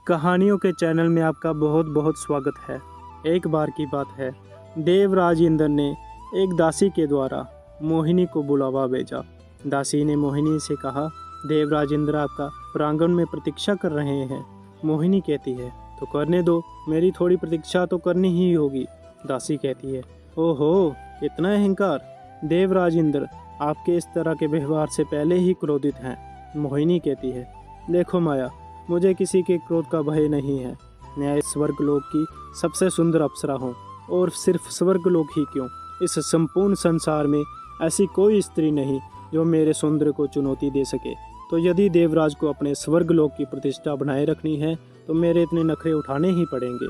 कहानियों के चैनल में आपका बहुत बहुत स्वागत है। एक बार की बात है, देवराज इंद्र ने एक दासी के द्वारा मोहिनी को बुलावा भेजा। दासी ने मोहिनी से कहा, देवराज इंद्र आपका प्रांगण में प्रतीक्षा कर रहे हैं। मोहिनी कहती है, तो करने दो, मेरी थोड़ी प्रतीक्षा तो करनी ही होगी। दासी कहती है, ओहो, इतना अहंकार। देवराज इंद्र आपके इस तरह के व्यवहार से पहले ही क्रोधित हैं। मोहिनी कहती है, देखो माया, मुझे किसी के क्रोध का भय नहीं है। मैं इस स्वर्गलोक की सबसे सुंदर अप्सरा हूँ, और सिर्फ स्वर्गलोक ही क्यों, इस संपूर्ण संसार में ऐसी कोई स्त्री नहीं जो मेरे सौंदर्य को चुनौती दे सके। तो यदि देवराज को अपने स्वर्गलोक की प्रतिष्ठा बनाए रखनी है तो मेरे इतने नखरे उठाने ही पड़ेंगे।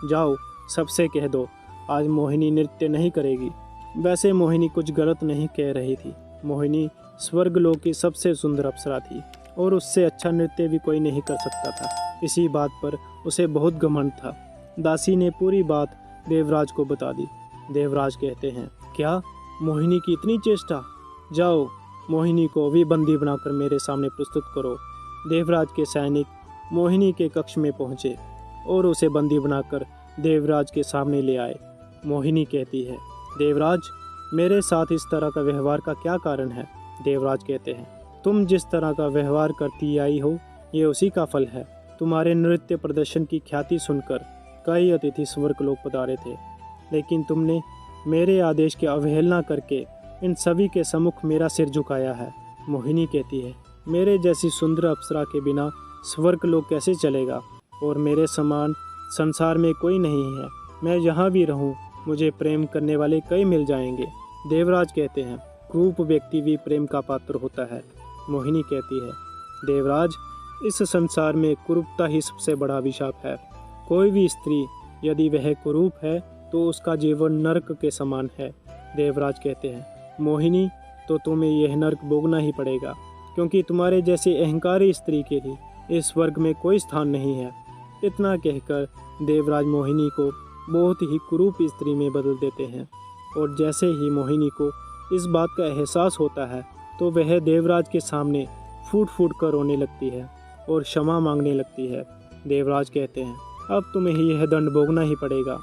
जाओ, सबसे कह दो आज मोहिनी नृत्य नहीं करेगी। वैसे मोहिनी कुछ गलत नहीं कह रही थी। मोहिनी स्वर्गलोक की सबसे सुंदर अप्सरा थी और उससे अच्छा नृत्य भी कोई नहीं कर सकता था। इसी बात पर उसे बहुत घमंड था। दासी ने पूरी बात देवराज को बता दी। देवराज कहते हैं, क्या मोहिनी की इतनी चेष्टा? जाओ, मोहिनी को भी बंदी बनाकर मेरे सामने प्रस्तुत करो। देवराज के सैनिक मोहिनी के कक्ष में पहुंचे और उसे बंदी बनाकर देवराज के सामने ले आए। मोहिनी कहती है, देवराज, मेरे साथ इस तरह का व्यवहार का क्या कारण है? देवराज कहते हैं, तुम जिस तरह का व्यवहार करती आई हो, ये उसी का फल है। तुम्हारे नृत्य प्रदर्शन की ख्याति सुनकर कई अतिथि स्वर्गलोक पधारे थे, लेकिन तुमने मेरे आदेश की अवहेलना करके इन सभी के सम्मुख मेरा सिर झुकाया है। मोहिनी कहती है, मेरे जैसी सुंदर अप्सरा के बिना स्वर्गलोक कैसे चलेगा, और मेरे समान संसार में कोई नहीं है। मैं जहाँ भी रहूँ मुझे प्रेम करने वाले कई मिल जाएंगे। देवराज कहते हैं, क्रूप व्यक्ति भी प्रेम का पात्र होता है। मोहिनी कहती है, देवराज, इस संसार में कुरूपता ही सबसे बड़ा अभिशाप है। कोई भी स्त्री यदि वह कुरूप है तो उसका जीवन नरक के समान है। देवराज कहते हैं, मोहिनी, तो तुम्हें यह नरक भोगना ही पड़ेगा, क्योंकि तुम्हारे जैसे अहंकारी स्त्री के लिए इस स्वर्ग में कोई स्थान नहीं है। इतना कहकर देवराज मोहिनी को बहुत ही कुरूप स्त्री में बदल देते हैं, और जैसे ही मोहिनी को इस बात का एहसास होता है तो वह देवराज के सामने फूट फूट कर रोने लगती है और क्षमा मांगने लगती है। देवराज कहते हैं, अब तुम्हें ही यह दंड भोगना ही पड़ेगा,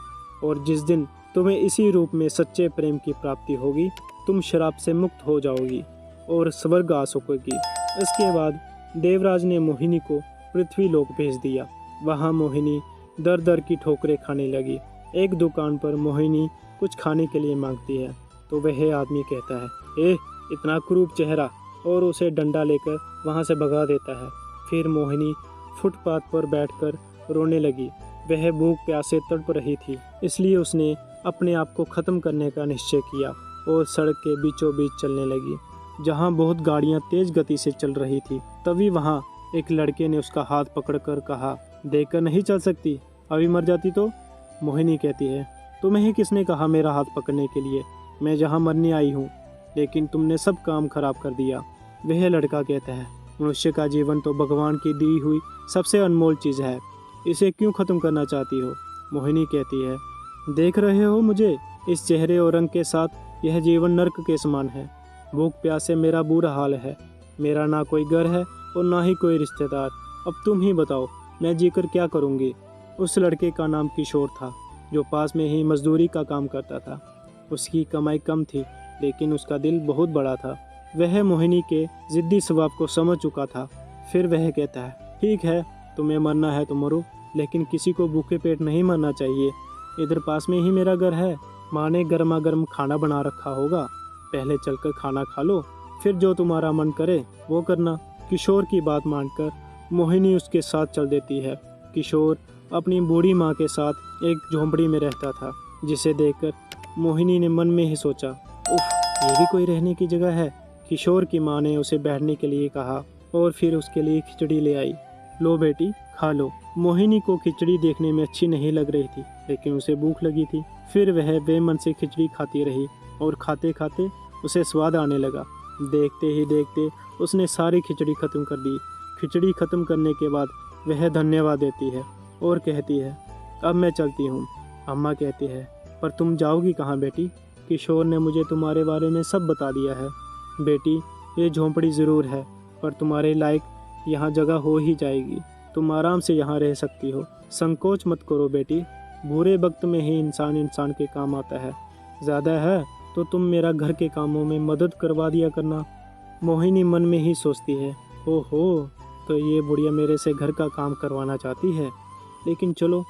और जिस दिन तुम्हें इसी रूप में सच्चे प्रेम की प्राप्ति होगी, तुम शराब से मुक्त हो जाओगी और स्वर्ग आ सकोगी। इसके बाद देवराज ने मोहिनी को पृथ्वी लोक भेज दिया। वहाँ मोहिनी दर दर की ठोकरें खाने लगी। एक दुकान पर मोहिनी कुछ खाने के लिए मांगती है तो वह आदमी कहता है, इतना क्रूप चेहरा, और उसे डंडा लेकर वहाँ से भगा देता है। फिर मोहिनी फुटपाथ पर बैठकर रोने लगी। वह भूख प्यास से तड़प रही थी, इसलिए उसने अपने आप को ख़त्म करने का निश्चय किया और सड़क के बीचों बीच चलने लगी, जहाँ बहुत गाड़ियाँ तेज़ गति से चल रही थी। तभी वहाँ एक लड़के ने उसका हाथ पकड़कर कहा, देखकर नहीं चल सकती, अभी मर जाती तो? मोहिनी कहती है, तुम्हें ही किसने कहा मेरा हाथ पकड़ने के लिए? मैं जहाँ मरने आई हूँ, लेकिन तुमने सब काम खराब कर दिया। वह लड़का कहता है, मनुष्य का जीवन तो भगवान की दी हुई सबसे अनमोल चीज़ है, इसे क्यों ख़त्म करना चाहती हो? मोहिनी कहती है, देख रहे हो मुझे, इस चेहरे और रंग के साथ यह जीवन नर्क के समान है। भूख प्यास से मेरा बुरा हाल है। मेरा ना कोई घर है और ना ही कोई रिश्तेदार। अब तुम ही बताओ, मैं जीकर क्या करूँगी? उस लड़के का नाम किशोर था, जो पास में ही मजदूरी का काम करता था। उसकी कमाई कम थी, लेकिन उसका दिल बहुत बड़ा था। वह मोहिनी के ज़िद्दी स्वभाव को समझ चुका था। फिर वह कहता है, ठीक है, तुम्हें मरना है तो मरो, लेकिन किसी को भूखे पेट नहीं मरना चाहिए। इधर पास में ही मेरा घर है, माँ ने गर्मा गर्म खाना बना रखा होगा, पहले चलकर खाना खा लो, फिर जो तुम्हारा मन करे वो करना। किशोर की बात मानकर मोहिनी उसके साथ चल देती है। किशोर अपनी बूढ़ी माँ के साथ एक झोंपड़ी में रहता था, जिसे देखकर मोहिनी ने मन में ही सोचा, उफ, ये भी कोई रहने की जगह है। किशोर की माँ ने उसे बैठने के लिए कहा और फिर उसके लिए खिचड़ी ले आई। लो बेटी, खा लो। मोहिनी को खिचड़ी देखने में अच्छी नहीं लग रही थी, लेकिन उसे भूख लगी थी। फिर वह बेमन से खिचड़ी खाती रही और खाते खाते उसे स्वाद आने लगा। देखते ही देखते उसने सारी खिचड़ी खत्म कर दी। खिचड़ी खत्म करने के बाद वह धन्यवाद देती है और कहती है, अब मैं चलती हूँ। अम्मा कहती है, पर तुम जाओगी कहाँ बेटी? किशोर ने मुझे तुम्हारे बारे में सब बता दिया है। बेटी, ये झोंपड़ी ज़रूर है, पर तुम्हारे लायक यहाँ जगह हो ही जाएगी। तुम आराम से यहाँ रह सकती हो। संकोच मत करो बेटी, बुरे वक्त में ही इंसान के काम आता है। ज़्यादा है तो तुम मेरा घर के कामों में मदद करवा दिया करना। मोहिनी मन में ही सोचती है, ओहो, तो ये बुढ़िया मेरे से घर का काम करवाना चाहती है। लेकिन चलो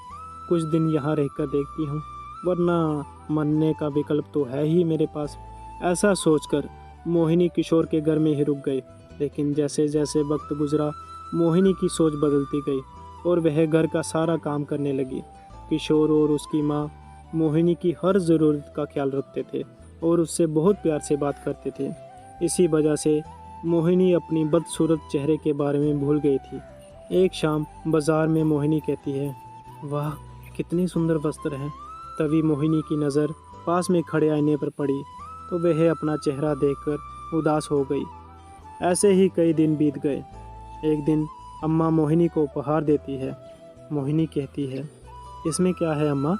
कुछ दिन यहाँ रहकर देखती हूँ, वरना मरने का विकल्प तो है ही मेरे पास। ऐसा सोचकर मोहिनी किशोर के घर में ही रुक गई। लेकिन जैसे जैसे वक्त गुजरा, मोहिनी की सोच बदलती गई और वह घर का सारा काम करने लगी। किशोर और उसकी माँ मोहिनी की हर ज़रूरत का ख्याल रखते थे और उससे बहुत प्यार से बात करते थे। इसी वजह से मोहिनी अपनी बदसूरत चेहरे के बारे में भूल गई थी। एक शाम बाजार में मोहिनी कहती है, वाह कितनी सुंदर वस्त्र हैं। तभी मोहिनी की नज़र पास में खड़े आईने पर पड़ी तो वह अपना चेहरा देखकर उदास हो गई। ऐसे ही कई दिन बीत गए। एक दिन अम्मा मोहिनी को उपहार देती है। मोहिनी कहती है, इसमें क्या है अम्मा?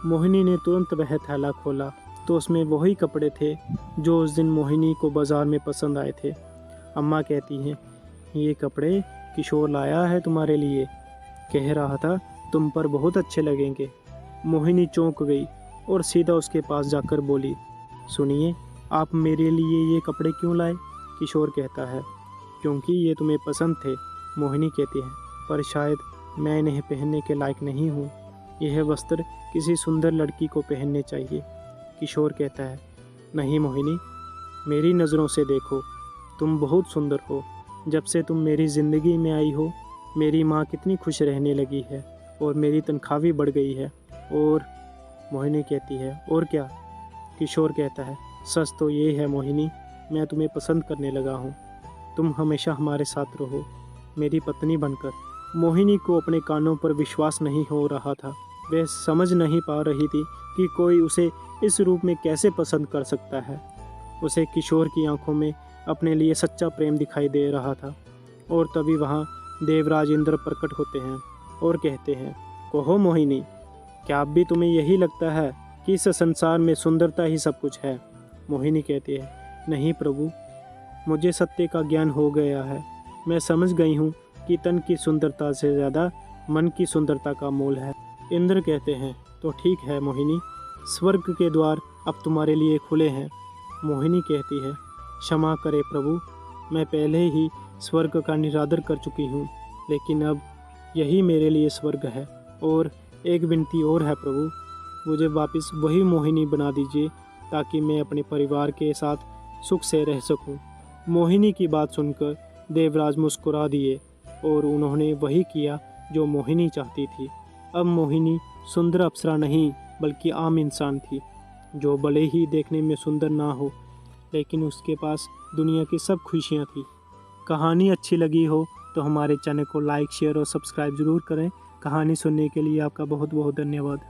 मोहिनी ने तुरंत वह थैला खोला तो उसमें वही कपड़े थे जो उस दिन मोहिनी को बाज़ार में पसंद आए थे। अम्मा कहती हैं, ये कपड़े किशोर लाया है तुम्हारे लिए, कह रहा था तुम पर बहुत अच्छे लगेंगे। मोहिनी चौंक गई और सीधा उसके पास जाकर बोली, सुनिए, आप मेरे लिए ये कपड़े क्यों लाए? किशोर कहता है, क्योंकि ये तुम्हें पसंद थे। मोहिनी कहती है, पर शायद मैं इन्हें पहनने के लायक नहीं हूँ। यह वस्त्र किसी सुंदर लड़की को पहनने चाहिए। किशोर कहता है, नहीं मोहिनी, मेरी नज़रों से देखो, तुम बहुत सुंदर हो। जब से तुम मेरी ज़िंदगी में आई हो, मेरी माँ कितनी खुश रहने लगी है और मेरी तनख्वाह भी बढ़ गई है। और मोहिनी कहती है, और क्या? किशोर कहता है, सच तो ये है मोहिनी, मैं तुम्हें पसंद करने लगा हूँ। तुम हमेशा हमारे साथ रहो, मेरी पत्नी बनकर। मोहिनी को अपने कानों पर विश्वास नहीं हो रहा था। वह समझ नहीं पा रही थी कि कोई उसे इस रूप में कैसे पसंद कर सकता है। उसे किशोर की आंखों में अपने लिए सच्चा प्रेम दिखाई दे रहा था। और तभी वहाँ देवराज इंद्र प्रकट होते हैं और कहते हैं, कहो मोहिनी, क्या अब भी तुम्हें यही लगता है कि इस संसार में सुंदरता ही सब कुछ है? मोहिनी कहती है, नहीं प्रभु, मुझे सत्य का ज्ञान हो गया है। मैं समझ गई हूँ कि तन की सुंदरता से ज़्यादा मन की सुंदरता का मोल है। इंद्र कहते हैं, तो ठीक है मोहिनी, स्वर्ग के द्वार अब तुम्हारे लिए खुले हैं। मोहिनी कहती है, क्षमा करे प्रभु, मैं पहले ही स्वर्ग का निरादर कर चुकी हूँ, लेकिन अब यही मेरे लिए स्वर्ग है। और एक विनती और है प्रभु, मुझे वापस वही मोहिनी बना दीजिए ताकि मैं अपने परिवार के साथ सुख से रह सकूं। मोहिनी की बात सुनकर देवराज मुस्कुरा दिए और उन्होंने वही किया जो मोहिनी चाहती थी। अब मोहिनी सुंदर अप्सरा नहीं बल्कि आम इंसान थी, जो भले ही देखने में सुंदर ना हो, लेकिन उसके पास दुनिया की सब खुशियाँ थी। कहानी अच्छी लगी हो तो हमारे चैनल को लाइक, शेयर और सब्सक्राइब ज़रूर करें। कहानी सुनने के लिए आपका बहुत बहुत धन्यवाद।